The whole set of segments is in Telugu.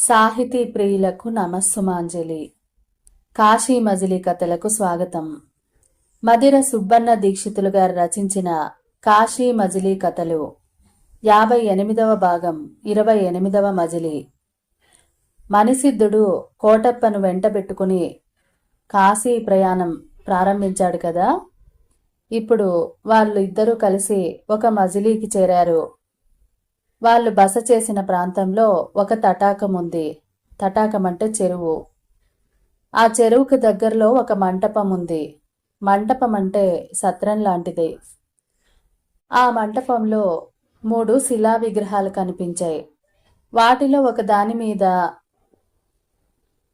సాహితీ ప్రియులకు నమస్సుమాంజలి. కాశీ మజిలీ కథలకు స్వాగతం. మదిర సుబ్బన్న దీక్షితులు గారు రచించిన కాశీ మజిలీ కథలు 58వ భాగం 28వ మజిలీ. మణిసిద్ధుడు కోటప్పను వెంటబెట్టుకుని కాశీ ప్రయాణం ప్రారంభించాడు కదా. ఇప్పుడు వాళ్ళు ఇద్దరూ కలిసి ఒక మజిలీకి చేరారు. వాళ్ళు బస చేసిన ప్రాంతంలో ఒక తటాకం ఉంది. తటాకం అంటే చెరువు. ఆ చెరువుకు దగ్గరలో ఒక మంటపం ఉంది. మంటపం అంటే సత్రం లాంటిది. ఆ మంటపంలో 3 శిలా విగ్రహాలు కనిపించాయి. వాటిలో ఒక దాని మీద,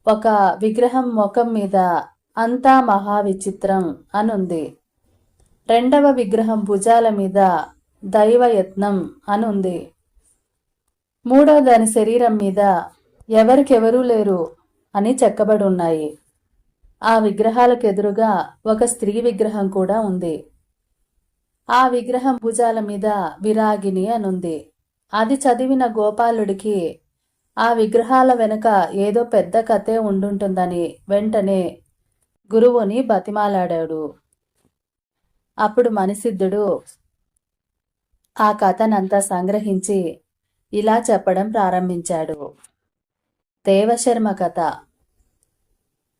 ఒక విగ్రహం ముఖం మీద అంతా మహావిచిత్రం అనుంది. రెండవ విగ్రహం భుజాల మీద దైవయత్నం అనుంది. మూడవ దాని శరీరం మీద ఎవరికెవరూ లేరు అని చెక్కబడి ఉన్నాయి. ఆ విగ్రహాలకు ఎదురుగా ఒక స్త్రీ విగ్రహం కూడా ఉంది. ఆ విగ్రహం భుజాల మీద విరాగిని అనుంది. అది చదివిన గోపాలుడికి ఆ విగ్రహాల వెనుక ఏదో పెద్ద కథే ఉండుంటుందని వెంటనే గురువుని బతిమాలాడాడు. అప్పుడు మణిసిద్ధుడు ఆ కథనంతా సంగ్రహించి ఇలా చెప్పడం ప్రారంభించాడు. దేవశర్మ కథ.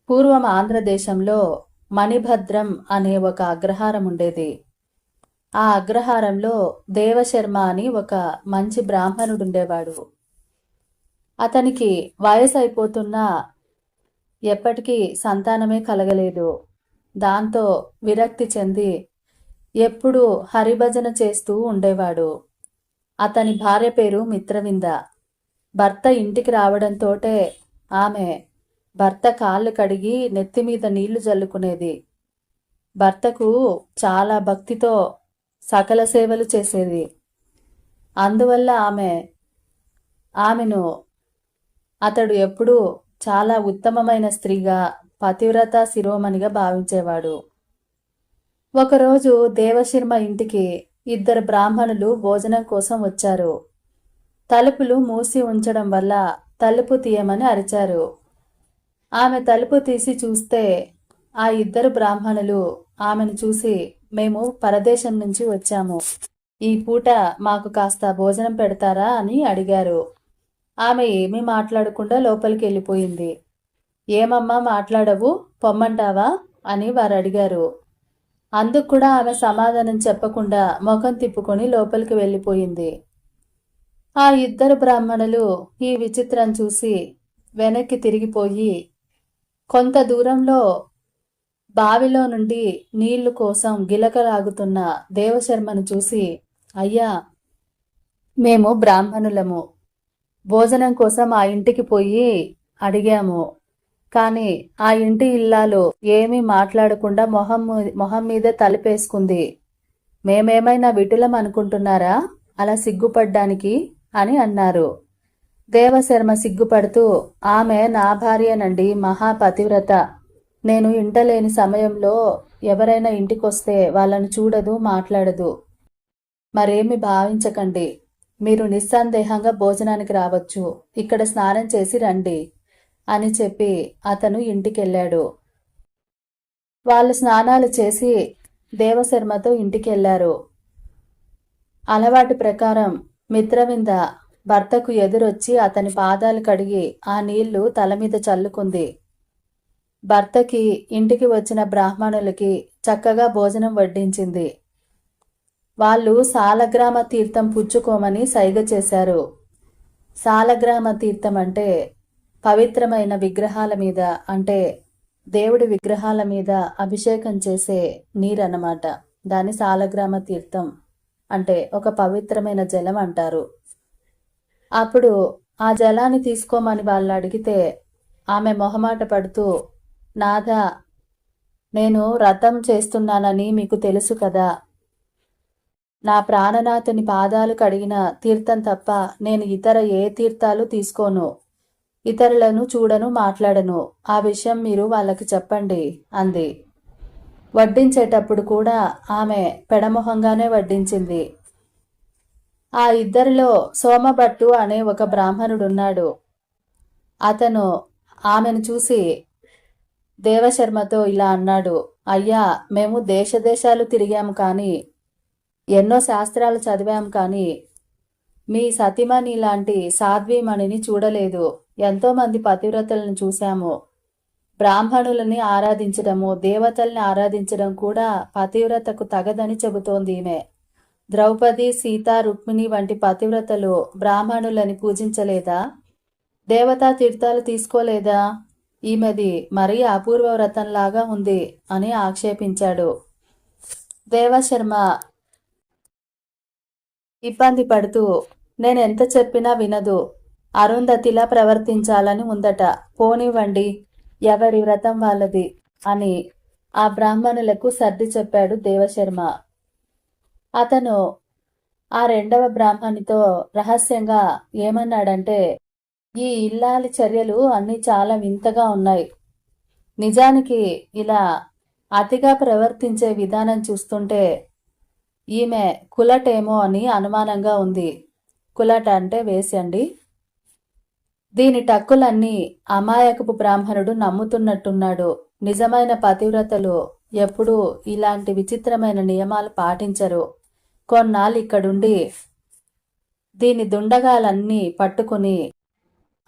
పూర్వం ఆంధ్రదేశంలో మణిభద్రం అనే ఒక అగ్రహారం ఉండేది. ఆ అగ్రహారంలో దేవశర్మ అని ఒక మంచి బ్రాహ్మణుడుండేవాడు. అతనికి వయసు అయిపోతున్నా ఎప్పటికీ సంతానమే కలగలేదు. దాంతో విరక్తి చెంది ఎప్పుడూ హరిభజన చేస్తూ ఉండేవాడు. అతని భార్య పేరు మిత్రవింద. భర్త ఇంటికి రావడంతోటే ఆమె భర్త కాళ్ళు కడిగి నెత్తిమీద నీళ్లు జల్లుకునేది. భర్తకు చాలా భక్తితో సకల సేవలు చేసేది. అందువల్ల ఆమెను అతడు ఎప్పుడూ చాలా ఉత్తమమైన స్త్రీగా, పతివ్రత శిరోమణిగా భావించేవాడు. ఒకరోజు దేవశర్మ ఇంటికి 2 బ్రాహ్మణులు భోజనం కోసం వచ్చారు. తలుపులు మూసి ఉంచడం వల్ల తలుపు తీయమని అరిచారు. ఆమె తలుపు తీసి చూస్తే ఆ 2 బ్రాహ్మణులు ఆమెను చూసి, మేము పరదేశం నుంచి వచ్చాము, ఈ పూట మాకు కాస్త భోజనం పెడతారా అని అడిగారు. ఆమె ఏమీ మాట్లాడకుండా లోపలికి వెళ్ళిపోయింది. ఏమమ్మా మాట్లాడవు, పొమ్మంటావా అని వారు అడిగారు. అందుకు కూడా ఆమె సమాధానం చెప్పకుండా ముఖం తిప్పుకొని లోపలికి వెళ్ళిపోయింది. ఆ 2 బ్రాహ్మణులు ఈ విచిత్రం చూసి వెనక్కి తిరిగిపోయి కొంత దూరంలో బావిలో నుండి నీళ్లు కోసం గిలకలాగుతున్న దేవశర్మను చూసి, అయ్యా, మేము బ్రాహ్మణులము, భోజనం కోసం ఆ ఇంటికి పోయి అడిగాము. కాని ఆ ఇంటి ఇల్లాలు ఏమీ మాట్లాడకుండా మొహం మీదే తలుపేసుకుంది. మేమేమైనా విటులం అనుకుంటున్నారా అలా సిగ్గుపడ్డానికి అని అన్నారు. దేవశర్మ సిగ్గుపడుతూ, ఆమె నా భార్యనండి, మహాపతివ్రత. నేను ఇంటలేని సమయంలో ఎవరైనా ఇంటికొస్తే వాళ్ళను చూడదు, మాట్లాడదు. మరేమి భావించకండి, మీరు నిస్సందేహంగా భోజనానికి రావచ్చు, ఇక్కడ స్నానం చేసి రండి అని చెప్పి అతను ఇంటికెళ్ళాడు. వాళ్ళు స్నానాలు చేసి దేవశర్మతో ఇంటికెళ్లారు. అలవాటు ప్రకారం మిత్రవింద భర్తకు ఎదురొచ్చి అతని పాదాలు కడిగి ఆ నీళ్లు తల మీద చల్లుకుంది. భర్తకి, ఇంటికి వచ్చిన బ్రాహ్మణులకి చక్కగా భోజనం వడ్డించింది. వాళ్ళు సాలగ్రామ తీర్థం పుచ్చుకోమని సైగ చేశారు. సాలగ్రామ తీర్థం అంటే పవిత్రమైన విగ్రహాల మీద, అంటే దేవుడి విగ్రహాల మీద అభిషేకం చేసే నీరన్నమాట. దాన్ని సాలగ్రామ తీర్థం అంటే ఒక పవిత్రమైన జలం అంటారు. అప్పుడు ఆ జలాన్ని తీసుకోమని వాళ్ళు అడిగితే ఆమె మొహమాట పడుతూ, నాథా, నేను వ్రతం చేస్తున్నానని మీకు తెలుసు కదా, నా ప్రాణనాథుని పాదాలు కడిగిన తీర్థం తప్ప నేను ఇతర ఏ తీర్థాలు తీసుకోను, ఇతరులను చూడను, మాట్లాడను. ఆ విషయం మీరు వాళ్ళకి చెప్పండి అంది. వడ్డించేటప్పుడు కూడా ఆమె పెడమొహంగానే వడ్డించింది. ఆ ఇద్దరిలో సోమభట్టు అనే ఒక బ్రాహ్మణుడున్నాడు. అతను ఆమెను చూసి దేవశర్మతో ఇలా అన్నాడు, అయ్యా, మేము దేశాలు తిరిగాము కానీ, ఎన్నో శాస్త్రాలు చదివాము కానీ మీ సతీమణి లాంటి సాధ్వీమణిని చూడలేదు. ఎంతోమంది పతివ్రతలను చూశాము. బ్రాహ్మణులని ఆరాధించడము, దేవతల్ని ఆరాధించడం కూడా పతివ్రతకు తగదని చెబుతోంది ఈమె. ద్రౌపది, సీత, రుక్మిణి వంటి పతివ్రతలు బ్రాహ్మణులని పూజించలేదా? దేవతా తీర్థాలు తీసుకోలేదా? ఈమెది మరీ అపూర్వ వ్రతంలాగా ఉంది అని ఆక్షేపించాడు. దేవశర్మ ఇబ్బంది పడుతూ, నేనెంత చెప్పినా వినదు, అరుంధతిలా ప్రవర్తించాలని ఉందట, పోనివ్వండి, ఎవరి వ్రతం వాళ్ళది అని ఆ బ్రాహ్మణులకు సర్ది చెప్పాడు దేవశర్మ. అతను ఆ రెండవ బ్రాహ్మణితో రహస్యంగా ఏమన్నాడంటే, ఈ ఇల్లాలి చర్యలు అన్నీ చాలా వింతగా ఉన్నాయి. నిజానికి ఇలా అతిగా ప్రవర్తించే విధానం చూస్తుంటే ఈమె కులటేమో అని అనుమానంగా ఉంది. కులట అంటే వేసండి. దీని టక్కులన్నీ అమాయకపు బ్రాహ్మణుడు నమ్ముతున్నట్టున్నాడు. నిజమైన పతివ్రతలు ఎప్పుడూ ఇలాంటి విచిత్రమైన నియమాలు పాటించరు. కొన్నాళ్ళు ఇక్కడుండి దీని దుండగాలన్నీ పట్టుకుని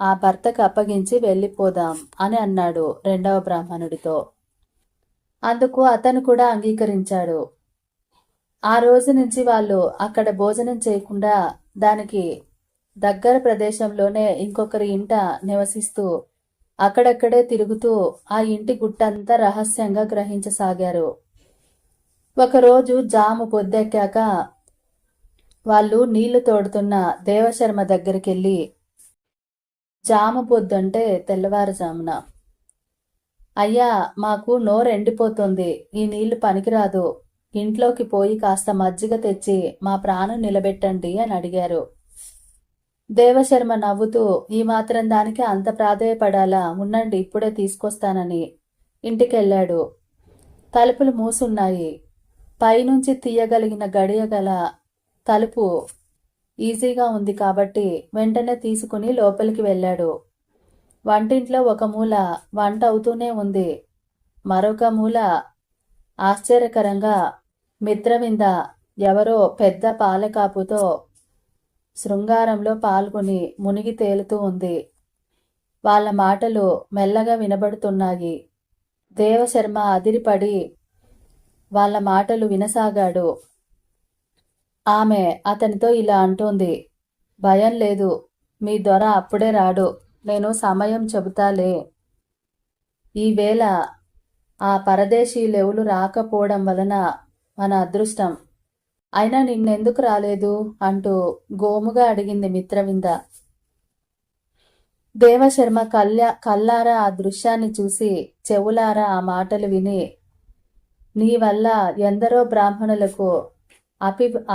ఆ భర్తకు అప్పగించి వెళ్ళిపోదాం అని అన్నాడు రెండవ బ్రాహ్మణుడితో. అందుకు అతను కూడా అంగీకరించాడు. ఆ రోజు నుంచి వాళ్ళు అక్కడ భోజనం చేయకుండా దానికి దగ్గర ప్రదేశంలోనే ఇంకొకరి ఇంట నివసిస్తూ అక్కడక్కడే తిరుగుతూ ఆ ఇంటి గుట్టంతా రహస్యంగా గ్రహించసాగారు. ఒకరోజు జాము పొద్దెక్కాక వాళ్ళు నీళ్లు తోడుతున్న దేవశర్మ దగ్గరికెళ్ళి, జాము పొద్దంటే తెల్లవారుజామున, అయ్యా, మాకు నోరెండిపోతుంది, ఈ నీళ్లు పనికిరాదు, ఇంట్లోకి పోయి కాస్త మజ్జిగ తెచ్చి మా ప్రాణం నిలబెట్టండి అని అడిగారు. దేవశర్మ నవ్వుతూ, ఈ మాత్రం దానికి అంత ప్రాధేయపడాలా, ఉండండి, ఇప్పుడే తీసుకొస్తానని ఇంటికెళ్ళాడు. తలుపులు మూసున్నాయి. పైనుంచి తీయగలిగిన గడియ గల తలుపు ఈజీగా ఉంది కాబట్టి వెంటనే తీసుకుని లోపలికి వెళ్ళాడు. వంటింట్లో ఒక మూల వంట అవుతూనే ఉంది. మరొక మూల ఆశ్చర్యకరంగా మిత్రవింద ఎవరో పెద్ద పాలకాపుతో శృంగారంలో పాల్గొని మునిగి తేలుతూ ఉంది. వాళ్ళ మాటలు మెల్లగా వినబడుతున్నాయి. దేవశర్మ అదిరిపడి వాళ్ళ మాటలు వినసాగాడు. ఆమె అతనితో ఇలా అంటోంది, భయం లేదు, మీ దొర అప్పుడే రాడు, నేను సమయం చెబుతాలే. ఈవేళ ఆ పరదేశీయులెవలు రాకపోవడం వలన మన అదృష్టం. అయినా నిన్నెందుకు రాలేదు అంటూ గోముగా అడిగింది మిత్రవింద. దేవశర్మ కల్లారా ఆ దృశ్యాన్ని చూసి చెవులారా ఆ మాటలు విని, నీ వల్ల ఎందరో బ్రాహ్మణులకు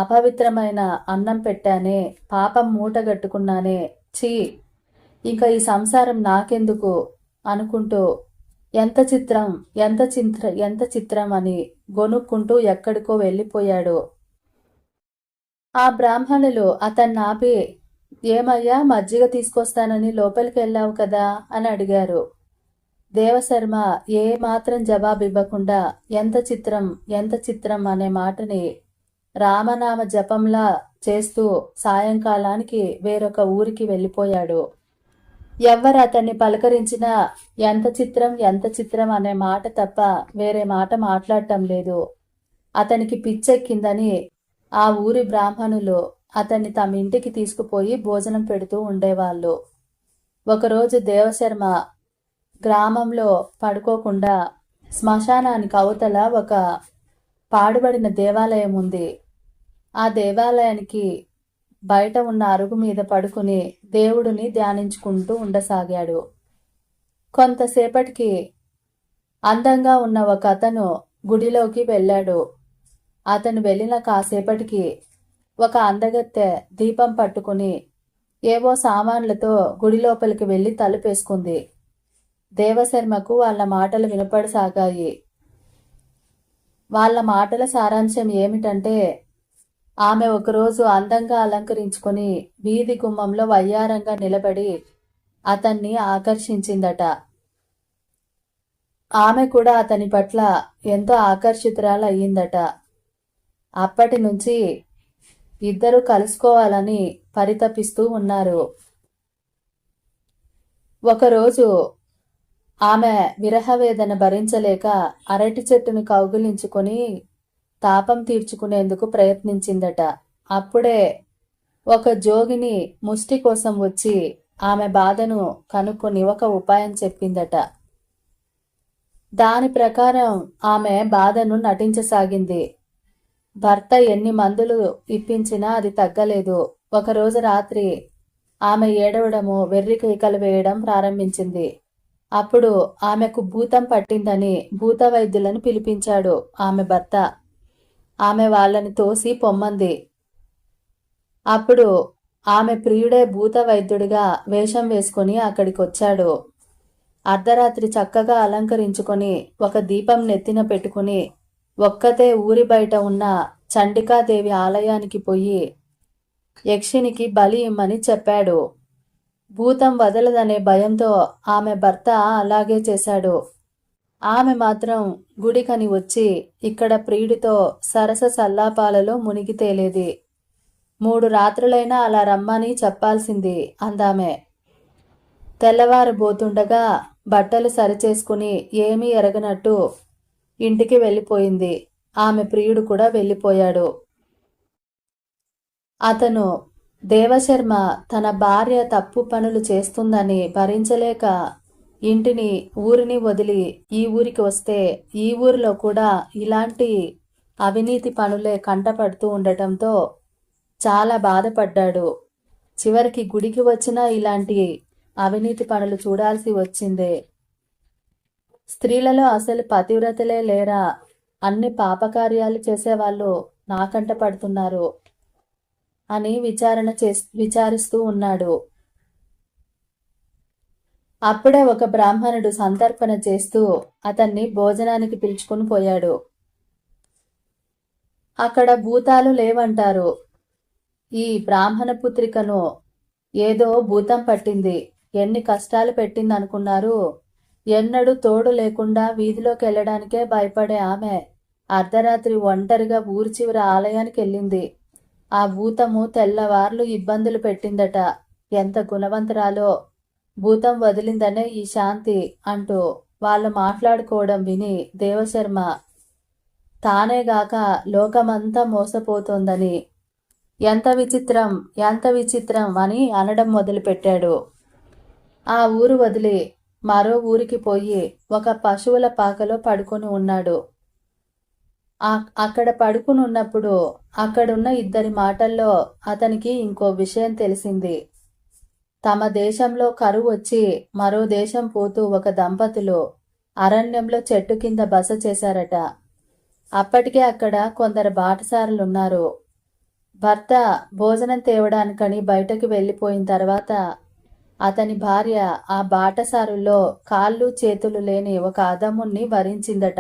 అపవిత్రమైన అన్నం పెట్టానే, పాపం మూటగట్టుకున్నానే, ఛీ, ఇంకా ఈ సంసారం నాకెందుకు అనుకుంటూ ఎంత చిత్రం ఎంత చిత్రం అని గొనుక్కుంటూ ఎక్కడికో వెళ్ళిపోయాడు. ఆ బ్రాహ్మణులు అతన్ని ఆపి, ఏమయ్యా, మజ్జిగ తీసుకొస్తానని లోపలికి వెళ్ళావు కదా అని అడిగారు. దేవశర్మ ఏ మాత్రం జవాబివ్వకుండా ఎంత చిత్రం అనే మాటని రామనామ జపంలా చేస్తూ సాయంకాలానికి వేరొక ఊరికి వెళ్ళిపోయాడు. ఎవ్వరు అతన్ని పలకరించినా ఎంత చిత్రం అనే మాట తప్ప వేరే మాట మాట్లాడటం లేదు. అతనికి పిచ్చెక్కిందని ఆ ఊరి బ్రాహ్మణులు అతన్ని తమ ఇంటికి తీసుకుపోయి భోజనం పెడుతూ ఉండేవాళ్ళు. ఒకరోజు దేవశర్మ గ్రామంలో పడుకోకుండా శ్మశానానికి అవతల ఒక పాడుబడిన దేవాలయం ఉంది. ఆ దేవాలయానికి బయట ఉన్న అరుగు మీద పడుకుని దేవుడిని ధ్యానించుకుంటూ ఉండసాగాడు. కొంతసేపటికి అందంగా ఉన్న ఒక అతను గుడిలోకి వెళ్ళాడు. అతను వెళ్ళిన కాసేపటికి ఒక అందగత్తె దీపం పట్టుకుని ఏవో సామాన్లతో గుడి లోపలికి వెళ్ళి తలుపేసుకుంది. దేవశర్మకు వాళ్ళ మాటలు వినపడసాగాయి. వాళ్ళ మాటల సారాంశం ఏమిటంటే, ఆమె ఒకరోజు అందంగా అలంకరించుకొని వీధి గుమ్మంలో వయ్యారంగా నిలబడి అతన్ని ఆకర్షించిందట. ఆమె కూడా అతని పట్ల ఎంతో ఆకర్షితురాలయ్యిందట. అప్పటి నుంచి ఇద్దరు కలుసుకోవాలని పరితపిస్తూ ఉన్నారు. ఒకరోజు ఆమె విరహవేదన భరించలేక అరటి చెట్టుని కౌగిలించుకొని తాపం తీర్చుకునేందుకు ప్రయత్నించిందట. అప్పుడే ఒక జోగిని ముష్టి కోసం వచ్చి ఆమె బాధను కనుక్కొని ఒక ఉపాయం చెప్పిందట. దాని ప్రకారం ఆమె బాధను నటించసాగింది. భర్త ఎన్ని మందులు ఇప్పించినా అది తగ్గలేదు. ఒకరోజు రాత్రి ఆమె ఏడవడము, వెర్రి కేకలు వేయడం ప్రారంభించింది. అప్పుడు ఆమెకు భూతం పట్టిందని భూత వైద్యులను పిలిపించాడు ఆమె భర్త. ఆమె వాళ్ళని తోసి పొమ్మంది. అప్పుడు ఆమె ప్రియుడే భూత వైద్యుడిగా వేషం వేసుకుని అక్కడికొచ్చాడు. అర్ధరాత్రి చక్కగా అలంకరించుకొని ఒక దీపం నెత్తిన పెట్టుకుని ఒక్కతే ఊరి బయట ఉన్న చండికాదేవి ఆలయానికి పోయి యక్షినికి బలి ఇమ్మని చెప్పాడు. భూతం వదలదనే భయంతో ఆమె భర్త అలాగే చేశాడు. ఆమె మాత్రం గుడికని వచ్చి ఇక్కడ ప్రియుడితో సరస సల్లాపాలలో మునిగి తేలేది. 3 రాత్రులైనా అలా రమ్మని చెప్పాల్సింది అందామె. తెల్లవారబోతుండగా బట్టలు సరిచేసుకుని ఏమీ ఎరగనట్టు ఇంటికి వెళ్ళిపోయింది. ఆమె ప్రియుడు కూడా వెళ్ళిపోయాడు. అతను దేవశర్మ తన భార్య తప్పు పనులు చేస్తుందని భరించలేక ఇంటిని ఊరిని వదిలి ఈ ఊరికి వస్తే ఈ ఊరిలో కూడా ఇలాంటి అవినీతి పనులే కంటపడుతూ ఉండటంతో చాలా బాధపడ్డాడు. చివరికి గుడికి వచ్చినా ఇలాంటి అవినీతి పనులు చూడాల్సి వచ్చిందే. స్త్రీలలో అసలు పతివ్రతలే లేరా? అన్ని పాపకార్యాలు చేసేవాళ్ళు నాకంట పడుతున్నారు అని విచారిస్తూ ఉన్నాడు. అప్పుడే ఒక బ్రాహ్మణుడు సంతర్పణ చేస్తూ అతన్ని భోజనానికి పిలుచుకుని పోయాడు. అక్కడ భూతాలు లేవంటారు. ఈ బ్రాహ్మణ పుత్రికను ఏదో భూతం పట్టింది. ఎన్ని కష్టాలు పెట్టిందనుకున్నారు? ఎన్నడూ తోడు లేకుండా వీధిలోకి వెళ్ళడానికే భయపడే ఆమె అర్ధరాత్రి ఒంటరిగా ఊరి చివరి ఆలయానికి వెళ్ళింది. ఆ భూతము తెల్లవార్లు ఇబ్బందులు పెట్టిందట. ఎంత గుణవంతురాలో! భూతం వదిలిందనే ఈ శాంతి అంటూ వాళ్ళు మాట్లాడుకోవడం విని దేవశర్మ తానేగాక లోకమంతా మోసపోతోందని ఎంత విచిత్రం, ఎంత విచిత్రం అని అనడం మొదలుపెట్టాడు. ఆ ఊరు వదిలి మరో ఊరికి పోయి ఒక పశువుల పాకలో పడుకొని ఉన్నాడు. అక్కడ పడుకుని ఉన్నప్పుడు అక్కడున్న ఇద్దరి మాటల్లో అతనికి ఇంకో విషయం తెలిసింది. తమ దేశంలో కరువు వచ్చి మరో దేశం పోతూ ఒక దంపతులు అరణ్యంలో చెట్టు కింద బస చేశారట. అప్పటికే అక్కడ కొందరు బాటసారులున్నారు. భర్త భోజనం తేవడానికని బయటకు వెళ్ళిపోయిన తర్వాత అతని భార్య ఆ బాటసారుల్లో కాళ్ళు చేతులు లేని ఒక అదమ్ముణ్ణి వరించిందట.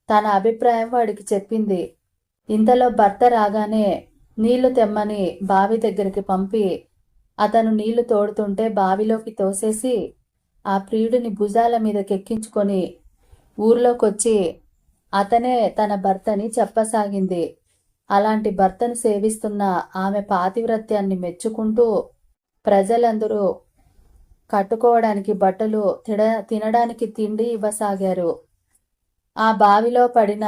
తన అభిప్రాయం వాడికి చెప్పింది. ఇంతలో భర్త రాగానే నీళ్లు తెమ్మని బావి దగ్గరికి పంపి అతను నీళ్లు తోడుతుంటే బావిలోకి తోసేసి ఆ ప్రియుడిని భుజాల మీదకెక్కించుకొని ఊర్లోకొచ్చి అతనే తన భర్తని చెప్పసాగింది. అలాంటి భర్తను సేవిస్తున్న ఆమె పాతివ్రత్యాన్ని మెచ్చుకుంటూ ప్రజలందరూ కట్టుకోవడానికి బట్టలు, తినడానికి తిండి ఇవ్వసాగారు. ఆ బావిలో పడిన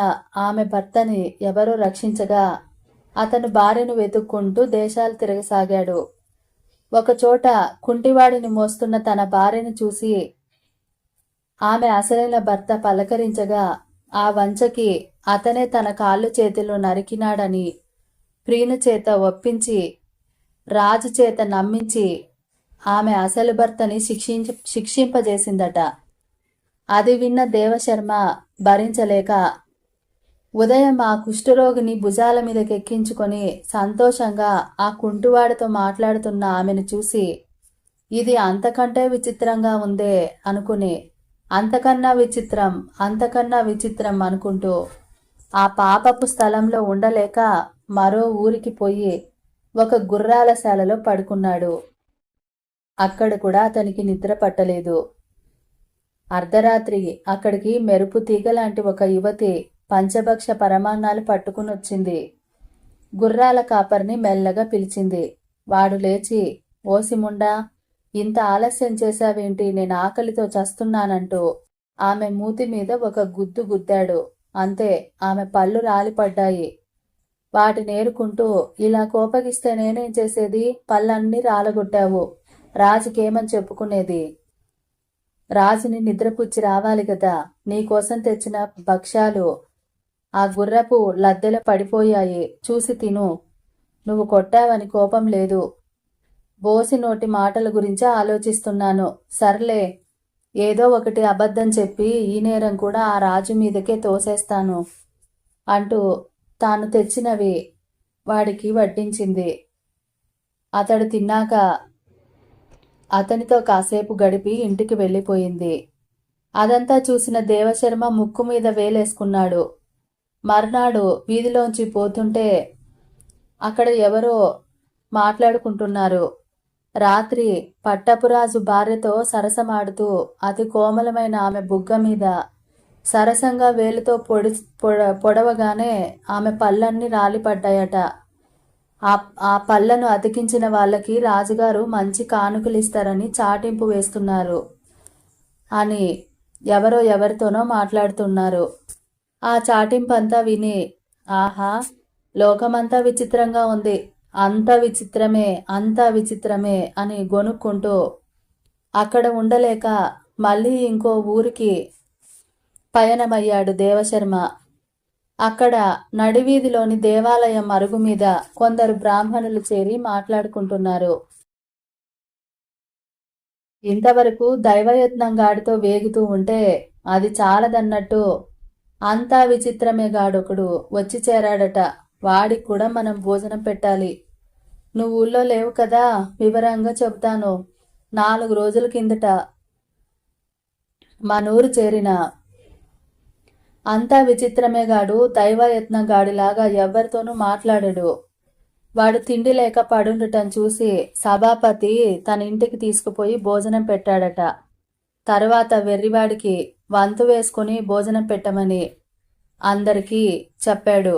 ఆమె భర్తని ఎవరో రక్షించగా అతను భార్యను వెతుక్కుంటూ దేశాలు తిరగసాగాడు. ఒకచోట కుంటివాడిని మోస్తున్న తన భార్యను చూసి ఆమె అసలైన భర్త పలకరించగా ఆ వంచకి అతనే తన కాళ్ళు చేతులు నరికినాడని ప్రియుని చేత ఒప్పించి రాజు చేత నమ్మించి ఆమె అసలు భర్తని శిక్షింపజేసిందట. అది విన్న దేవశర్మ భరించలేక ఉదయం ఆ కుష్ఠరోగిని భుజాల మీదకెక్కించుకొని సంతోషంగా ఆ కుంటివాడితో మాట్లాడుతున్న ఆమెను చూసి ఇది అంతకంటే విచిత్రంగా ఉందే అనుకుని అంతకన్నా విచిత్రం, అంతకన్నా విచిత్రం అనుకుంటూ ఆ పాపపు స్థలంలో ఉండలేక మరో ఊరికి పోయి ఒక గుర్రాల శాలలో పడుకున్నాడు. అక్కడ కూడా అతనికి నిద్ర పట్టలేదు. అర్ధరాత్రి అక్కడికి మెరుపు తీగ లాంటి ఒక యువతి పంచభక్ష పరమాన్నాలు పట్టుకునొచ్చింది. గుర్రాల కాపర్ని మెల్లగా పిలిచింది. వాడు లేచి, ఓసిముండా, ఇంత ఆలస్యం చేశావేంటి, నేను ఆకలితో చస్తున్నానంటూ ఆమె మూతి మీద ఒక గుద్దు గుద్దాడు. అంతే, ఆమె పళ్ళు రాలిపడ్డాయి. వాటినేరుకుంటూ, ఇలా కోపగిస్తే నేనేం చేసేది, పళ్ళన్నీ రాలగొట్టావు, రాజుకేమని చెప్పుకునేది? రాజుని నిద్రపుచ్చి రావాలి కదా, నీకోసం తెచ్చిన భక్ష్యాలు ఆ గుర్రపు లద్దెల పడిపోయాయి, చూసి తిను. నువ్వు కొట్టావని కోపం లేదు, బోసి నోటి మాటల గురించి ఆలోచిస్తున్నాను. సర్లే, ఏదో ఒకటి అబద్ధం చెప్పి ఈ నేరం కూడా ఆ రాజు మీదకే తోసేస్తాను అంటూ తాను తెచ్చినవి వాడికి వడ్డించింది. అతడు తిన్నాక అతనితో కాసేపు గడిపి ఇంటికి వెళ్ళిపోయింది. అదంతా చూసిన దేవశర్మ ముక్కు మీద వేలేసుకున్నాడు. మర్నాడు వీధిలోంచి పోతుంటే అక్కడ ఎవరో మాట్లాడుకుంటున్నారు. రాత్రి పట్టపురాజు భార్యతో సరసమాడుతూ అతి కోమలమైన ఆమె బుగ్గ మీద సరసంగా వేలుతో పొడవగానే ఆమె పళ్ళన్నీ రాలిపడ్డాయట. ఆ పళ్ళను అతికించిన వాళ్ళకి రాజుగారు మంచి కానుకలిస్తారని చాటింపు వేస్తున్నారు అని ఎవరో ఎవరితోనో మాట్లాడుతున్నారు. ఆ చాటింపంతా విని, ఆహా, లోకమంతా విచిత్రంగా ఉంది, అంత విచిత్రమే, అంతా విచిత్రమే అని గొనుక్కుంటూ అక్కడ ఉండలేక మళ్ళీ ఇంకో ఊరికి పయనమయ్యాడు దేవశర్మ. అక్కడ నడివీధిలోని దేవాలయం అరుగు మీద కొందరు బ్రాహ్మణులు చేరి మాట్లాడుకుంటున్నారు. ఇంతవరకు దైవయత్నం గాడితో వేగుతూ ఉంటే అది చాలదన్నట్టు అంతా విచిత్రమే గాడొకడు వచ్చి చేరాడట. వాడికి కూడా మనం భోజనం పెట్టాలి. నువ్వు ఊళ్ళో లేవు కదా, వివరంగా చెబుతాను. 4 రోజుల కిందట మనూరు చేరిన అంతా విచిత్రమే గాడు దైవయత్నం గాడిలాగా ఎవ్వరితోనూ మాట్లాడాడు. వాడు తిండి లేక పడుండటం చూసి సభాపతి తన ఇంటికి తీసుకుపోయి భోజనం పెట్టాడట. తరువాత వెర్రివాడికి వంతు వేసుకుని భోజనం పెట్టమని అందరికీ చెప్పాడు.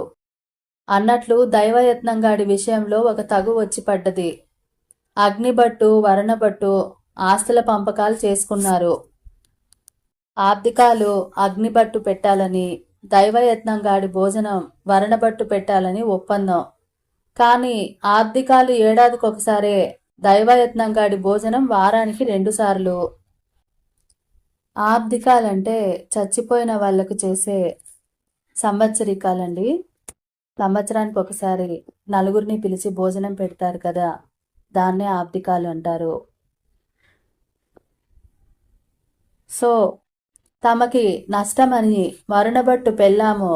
అన్నట్లు దైవయత్నంగాడి విషయంలో ఒక తగు వచ్చి పడ్డది. అగ్నిబట్టు వరణబట్టు ఆస్తుల పంపకాలు చేసుకున్నారు. ఆబ్దికాలు అగ్నిబట్టు పెట్టాలని, దైవయత్నంగాడి భోజనం వరణబట్టు పెట్టాలని ఒప్పందం. కానీ ఆబ్దికాలు ఏడాదికొకసారే, దైవయత్నంగాడి భోజనం వారానికి 2 సార్లు. ఆబ్దికాలంటే చచ్చిపోయిన వాళ్లకు చేసే సంవత్సరికాలండి. సంవత్సరానికి ఒకసారి నలుగురిని పిలిచి భోజనం పెడతారు కదా, దాన్నే ఆబ్దికాలు అంటారు. సో తమకి నష్టమని వరుణభట్టు పెళ్ళాము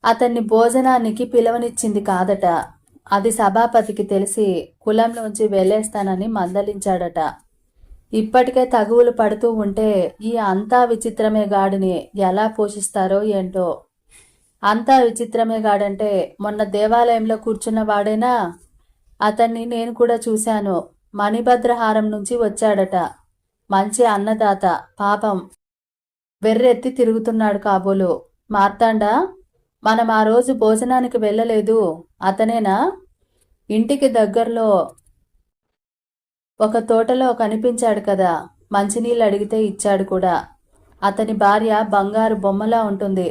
అతన్ని భోజనానికి పిలవనిచ్చింది కాదట. అది సభాపతికి తెలిసి కులంలోంచి వెళ్ళేస్తానని మందలించాడట. ఇప్పటికే తగువులు పడుతూ ఉంటే ఈ అంతా విచిత్రమే గాడిని ఎలా పోషిస్తారో ఏంటో. అంతా విచిత్రమే గాడంటే మొన్న దేవాలయంలో కూర్చున్న వాడేనా? అతన్ని నేను కూడా చూశాను. మణిభద్రహారం నుంచి వచ్చాడట. మంచి అన్నదాత, పాపం వెర్రెత్తి తిరుగుతున్నాడు కాబోలు. మార్తాండా, మనం ఆ రోజు భోజనానికి వెళ్ళలేదు, అతనేనా? ఇంటికి దగ్గరలో ఒక తోటలో కనిపించాడు కదా, మంచినీళ్ళు అడిగితే ఇచ్చాడు కూడా. అతని భార్య బంగారు బొమ్మలా ఉంటుంది.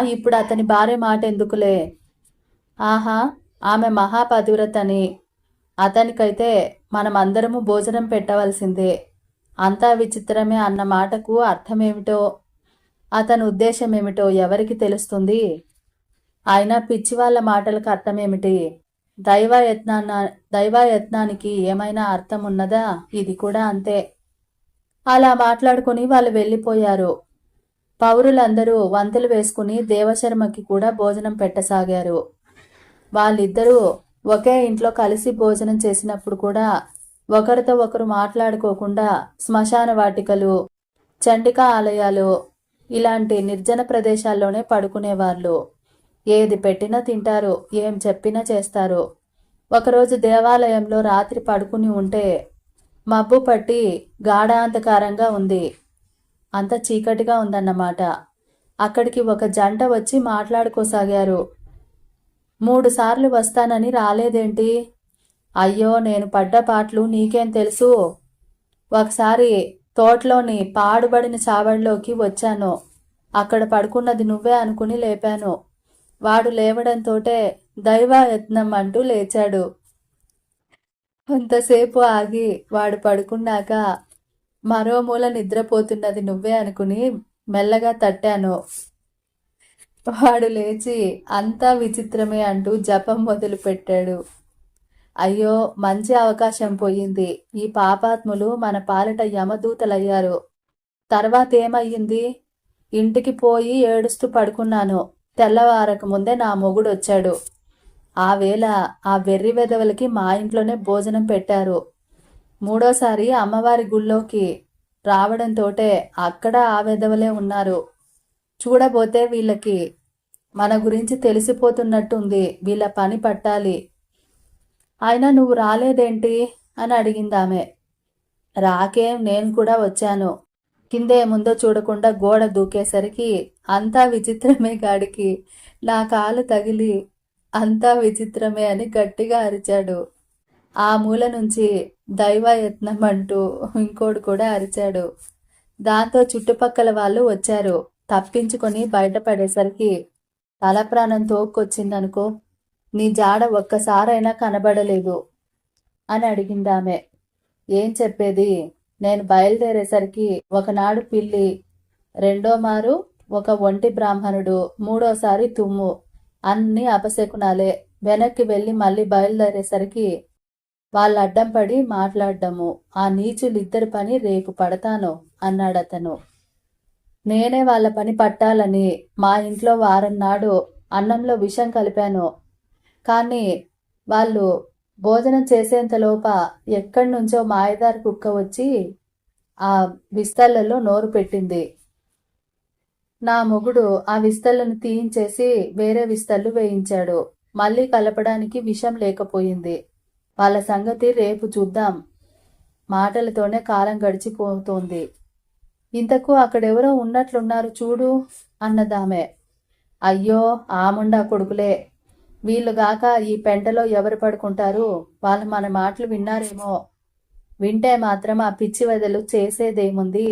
ఇప్పుడు అతని భార్య మాట ఎందుకులే. ఆహా, ఆమె మహాపతివ్రతని. అతనికైతే మనమందరము భోజనం పెట్టవలసిందే. అంతా విచిత్రమే అన్న మాటకు అర్థమేమిటో, అతని ఉద్దేశమేమిటో ఎవరికి తెలుస్తుంది? అయినా పిచ్చివాళ్ల మాటలకు అర్థమేమిటి? దైవయత్నానికి ఏమైనా అర్థం ఉన్నదా? ఇది కూడా అంతే. అలా మాట్లాడుకుని వాళ్ళు వెళ్ళిపోయారు. పౌరులందరూ వంతులు వేసుకుని దేవశర్మకి కూడా భోజనం పెట్టసాగారు. వాళ్ళిద్దరూ ఒకే ఇంట్లో కలిసి భోజనం చేసినప్పుడు కూడా ఒకరితో ఒకరు మాట్లాడుకోకుండా శ్మశాన వాటికలు, చండికా ఆలయాలు ఇలాంటి నిర్జన ప్రదేశాల్లోనే పడుకునేవాళ్ళు. ఏది పెట్టినా తింటారు, ఏం చెప్పినా చేస్తారు. ఒకరోజు దేవాలయంలో రాత్రి పడుకుని ఉంటే మబ్బు పట్టి గాఢాంధకారంగా ఉంది. అంత చీకటిగా ఉందన్నమాట. అక్కడికి ఒక జంట వచ్చి మాట్లాడుకోసాగారు. 3 సార్లు వస్తానని రాలేదేంటి? అయ్యో, నేను పడ్డ పాట్లు నీకేం తెలుసు? ఒకసారి తోటలోని పాడుబడిన చావడిలోకి వచ్చాను. అక్కడ పడుకున్నది నువ్వే అనుకుని లేపాను. వాడు లేవడంతోటే దైవయత్నం అంటూ లేచాడు. కొంతసేపు ఆగి వాడు పడుకున్నాక మరో మూల నిద్రపోతున్నది నువ్వే అనుకుని మెల్లగా తట్టాను. వాడు లేచి అంతా విచిత్రమే అంటూ జపం మొదలు పెట్టాడు. అయ్యో, మంచి అవకాశం పోయింది. ఈ పాపాత్ములు మన పాలిట యమదూతలయ్యారు. తర్వాత ఏమయ్యింది? ఇంటికి పోయి ఏడుస్తూ పడుకున్నాను. తెల్లవారక ముందే నా మొగుడొచ్చాడు. ఆ వేళ ఆ వెర్రి వెధవలకి మా ఇంట్లోనే భోజనం పెట్టారు. మూడోసారి అమ్మవారి గుళ్ళోకి రావడంతోటే అక్కడ ఆ వెధవలే ఉన్నారు. చూడబోతే వీళ్ళకి మన గురించి తెలిసిపోతున్నట్టుంది. వీళ్ళ పని పట్టాలి. అయినా నువ్వు రాలేదేంటి అని అడిగిందామె. రాకేం, నేను కూడా వచ్చాను. కిందే ముందో చూడకుండా గోడ దూకేసరికి అంతా విచిత్రమే గాడికి నా కాలు తగిలి అంతా విచిత్రమే అని గట్టిగా అరిచాడు. ఆ మూల నుంచి దైవయత్నం అంటూ ఇంకోడు కూడా అరిచాడు. దాంతో చుట్టుపక్కల వాళ్ళు వచ్చారు. తప్పించుకొని బయటపడేసరికి తల ప్రాణం తోక్కొచ్చిందనుకో. నీ జాడ ఒక్కసారైనా కనబడలేదు అని అడిగిందామె. ఏం చెప్పేది? నేను బయలుదేరేసరికి ఒకనాడు పిల్లి, రెండో మారు ఒక ఒంటి బ్రాహ్మణుడు, మూడోసారి తుమ్ము, అన్ని అపశకునాలే. వెనక్కి వెళ్ళి మళ్ళీ బయలుదేరేసరికి వాళ్ళు అడ్డం పడి మాట్లాడడము. ఆ నీచులిద్దరి పని రేపు పడతాను అన్నాడతను. నేనే వాళ్ళ పని పట్టాలని మా ఇంట్లో వారం నాడు అన్నంలో విషం కలిపాను. కానీ వాళ్ళు భోజనం చేసేంతలోప ఎక్కడి నుంచో మాయదారి కుక్క వచ్చి ఆ విస్తళ్లలో నోరు పెట్టింది. నా మొగుడు ఆ విస్తళ్లను తీయించేసి వేరే విస్తళ్ళు వేయించాడు. మళ్ళీ కలపడానికి విషం లేకపోయింది. వాళ్ళ సంగతి రేపు చూద్దాం. మాటలతోనే కాలం గడిచిపోతోంది. ఇంతకు అక్కడెవరో ఉన్నట్లున్నారు చూడు అన్నదామె. అయ్యో, ఆముండా కొడుకులే. వీళ్ళుగాక ఈ పెంటలో ఎవరు పడుకుంటారు? వాళ్ళు మన మాటలు విన్నారేమో. వింటే మాత్రం ఆ పిచ్చి వదలు చేసేదేముంది?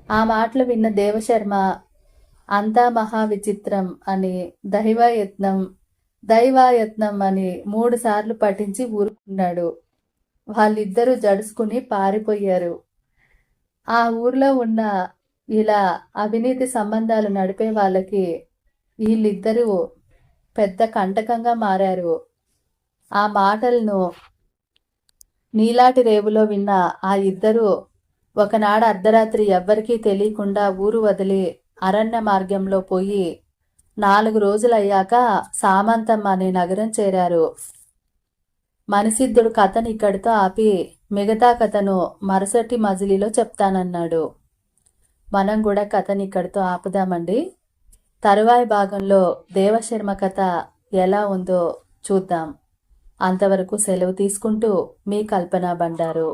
ఆ మాటలు విన్న దేవశర్మ అంతా మహా విచిత్రం అని దైవాయత్నం అని 3 సార్లు పఠించి ఊరుకున్నాడు. వాళ్ళిద్దరూ జడుసుకుని పారిపోయారు. ఆ ఊర్లో ఉన్న ఇలా అవినీతి సంబంధాలు నడిపే వాళ్ళకి వీళ్ళిద్దరూ పెద్ద కంటకంగా మారారు. ఆ మాటలను నీలాటి రేవులో విన్న ఆ ఇద్దరు ఒకనాడు అర్ధరాత్రి ఎవ్వరికీ తెలియకుండా ఊరు వదిలి అరణ్య మార్గంలో పోయి 4 రోజులయ్యాక సామంతం అనే నగరం చేరారు. మణిసిద్ధుడు కథను ఇక్కడితో ఆపి మిగతా కథను మరుసటి మజిలీలో చెప్తానన్నాడు. మనం కూడా కథని ఇక్కడితో ఆపుదామండి. తరువాయి భాగంలో దేవశర్మ కథ ఎలా ఉందో చూద్దాం. అంతవరకు సెలవు తీసుకుంటూ మీ కల్పన బండారు.